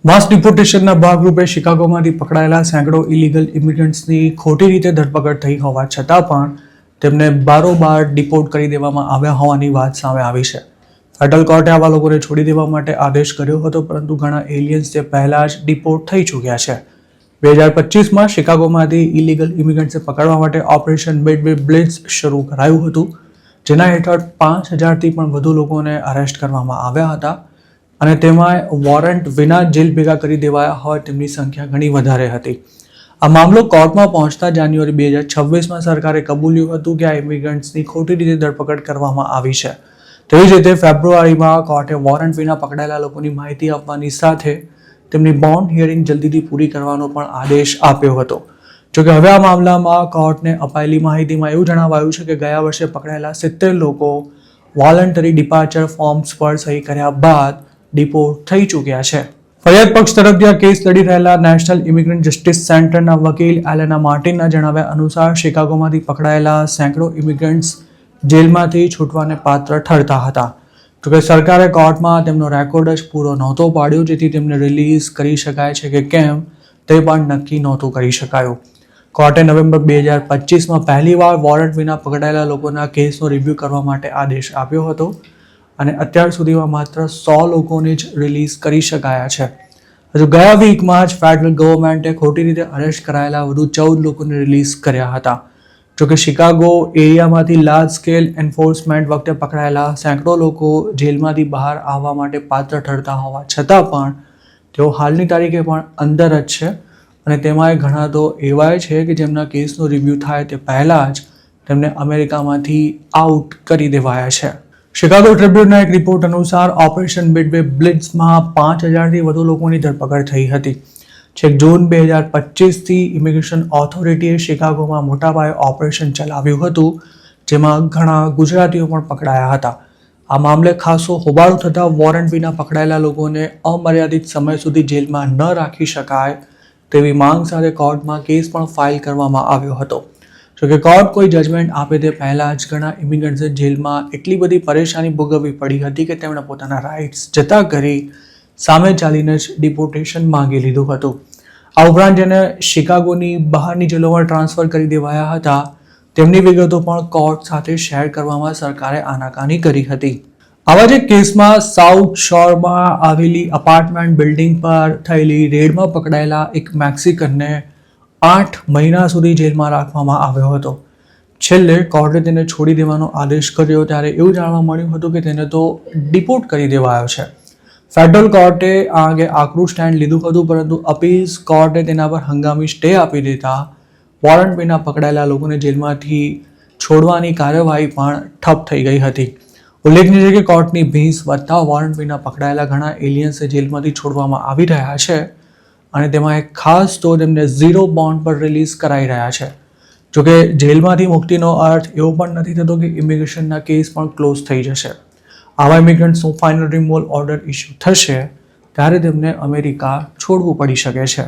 માસ ડિપોર્ટેશનના ભાગરૂપે શિકાગોમાંથી પકડાયેલા સેંકડો ઇલીગલ ઇમિગ્રન્ટ્સની ખોટી રીતે ધરપકડ થઈ હોવા છતાં પણ તેમને બારોબાર ડિપોર્ટ કરી દેવામાં આવ્યા હોવાની વાત સામે આવી છે. ફેડરલ કોર્ટે આવા લોકોને છોડી દેવા માટે આદેશ કર્યો હતો, પરંતુ ઘણા એલિયન્સ તે પહેલા જ ડિપોર્ટ થઈ ચૂક્યા છે. 2025માં શિકાગોમાંથી ઇલીગલ ઇમિગ્રન્ટ્સને પકડવા માટે ઓપરેશન મિડવે બ્લિટ્ઝ શરૂ કરાયું હતું, જેના હેઠળ 5000થી પણ વધુ લોકોને અરેસ્ટ કરવામાં આવ્યા હતા અને તેમાં વોરંટ વિના જેલ ભેગા કરી દેવાયા હોય તેમની સંખ્યા ઘણી વધારે હતી. આ મામલો કોર્ટમાં પહોંચતા જાન્યુઆરી 2026માં સરકારે કબૂલ્યું હતું કે આ ઇમિગ્રન્ટ્સની ખોટી રીતે ધરપકડ કરવામાં આવી છે. તેવી જ રીતે ફેબ્રુઆરીમાં કોર્ટે વોરંટ વિના પકડાયેલા લોકોની માહિતી આપવાની સાથે તેમની બોન્ડ હિયરિંગ જલ્દીથી પૂરી કરવાનો પણ આદેશ આપ્યો હતો. જોકે હવે આ મામલામાં કોર્ટને અપાયેલી માહિતીમાં એવું જણાવાયું છે કે ગયા વર્ષે પકડાયેલા 70 લોકો વોલન્ટરી ડિપાર્ચર ફોર્મ્સ પર સહી કર્યા બાદ ડિપોર્ટ થઈ ચૂક્યા છે. ફરિયાદ પક્ષ તરફથી આ કેસ લડી રહેલા નેશનલ ઇમિગ્રન્ટ જસ્ટિસ સેન્ટરના વકીલ એલેના માર્ટિનના જણાવ્યા અનુસાર શિકાગોમાંથી પકડાયેલા સેંકડો ઇમિગ્રન્ટ્સ જેલમાંથી છૂટવાને પાત્ર ઠરતા હતા. જોકે સરકારે કોર્ટમાં તેમનો રેકોર્ડ જ પૂરો નહોતો પાડ્યો, જેથી તેમને રિલીઝ કરી શકાય છે કે કેમ તે પણ નક્કી નહોતું કરી શકાયું. કોર્ટે નવેમ્બર 2025માં પહેલીવાર વોરંટ વિના પકડાયેલા લોકોના કેસનો રિવ્યૂ કરવા માટે આદેશ આપ્યો હતો અને અત્યાર સુધીમાં માત્ર 100 લોકોને જ રિલીઝ કરી શકાયા છે. હજુ ગયા વીકમાં જ ફેડરલ ગવર્મેન્ટે ખોટી રીતે અરેસ્ટ કરાયેલા વધુ 14 લોકોને રિલીઝ કર્યા હતા. જોકે શિકાગો એરિયામાંથી લાર્જ સ્કેલ એન્ફોર્સમેન્ટ વખતે પકડાયેલા સેંકડો લોકો જેલમાંથી બહાર આવવા માટે પાત્ર ઠરતા હોવા છતાં પણ તેઓ હાલની તારીખે પણ અંદર જ છે અને તેમાંય ઘણા તો એવાય છે કે જેમના કેસનો રિવ્યૂ થાય તે પહેલાં જ તેમને અમેરિકામાંથી આઉટ કરી દેવાયા છે. શિકાગો ટ્રિબ્યુનના એક રિપોર્ટ અનુસાર ઓપરેશન મિડવે બ્લિટ્ઝમાં 5000થી વધુ લોકોની ધરપકડ થઈ હતી. છેક જૂન 2025થી ઇમિગ્રેશન ઓથોરિટીએ શિકાગોમાં મોટા પાયે ઓપરેશન ચલાવ્યું હતું, જેમાં ઘણા ગુજરાતીઓ પણ પકડાયા હતા. આ મામલે ખાસો હોબાળો થતાં વોરંટ વિના પકડાયેલા લોકોને અમર્યાદિત સમય સુધી જેલમાં ન રાખી શકાય તેવી માંગ સાથે કોર્ટમાં કેસ પણ ફાઇલ કરવામાં આવ્યો હતો. જોકે કોર્ટ કોઈ જજમેન્ટ આપે તે પહેલાં જ ઘણા ઇમિગ્રન્ટ્સે જેલમાં એટલી બધી પરેશાની ભોગવવી પડી હતી કે તેમણે પોતાના રાઇટ્સ જતા કરી સામે ચાલીને જ ડિપોર્ટેશન માંગી લીધું હતું. આ ઉપરાંત જેને શિકાગોની બહારની જેલોમાં ટ્રાન્સફર કરી દેવાયા હતા તેમની વિગતો પણ કોર્ટ સાથે શેર કરવામાં સરકારે આનાકાની કરી હતી. આવા જ એક કેસમાં સાઉથ શોરમાં આવેલી અપાર્ટમેન્ટ બિલ્ડિંગ પર થયેલી રેડમાં પકડાયેલા એક મેક્સિકનને 8 મહિના સુધી જેલમાં રાખવામાં આવ્યો હતો. છેલ્લે કોર્ટે તેને છોડી દેવાનો આદેશ કર્યો ત્યારે એવું જાણવા મળ્યું હતું કે તેને તો ડિપોર્ટ કરી દેવાયો છે. ફેડરલ કોર્ટે આ અંગે આકરું સ્ટેન્ડ લીધું હતું, પરંતુ અપીલ કોર્ટે તેના પર હંગામી સ્ટે આપી દેતા વોરંટ વિના પકડાયેલા લોકોને જેલમાંથી છોડવાની કાર્યવાહી પણ ઠપ થઈ ગઈ હતી. ઉલ્લેખનીય છે કે કોર્ટની ભીંસ વધતા વોરંટ વિના પકડાયેલા ઘણા એલિયન્સને જેલમાંથી છોડવામાં આવી રહ્યા છે અને તેમાં એક ખાસ તો તેમને 0 બોન્ડ પર રિલીઝ કરાઈ રહ્યા છે. જોકે જેલમાંથી મુક્તિનો અર્થ એવો પણ નથી થતો કે ઇમિગ્રેશનના કેસ પણ ક્લોઝ થઈ જશે. આવા ઇમિગ્રન્ટ્સનું ફાઇનલ રિમૂવલ ઓર્ડર ઇસ્યુ થશે ત્યારે તેમને અમેરિકા છોડવું પડી શકે છે.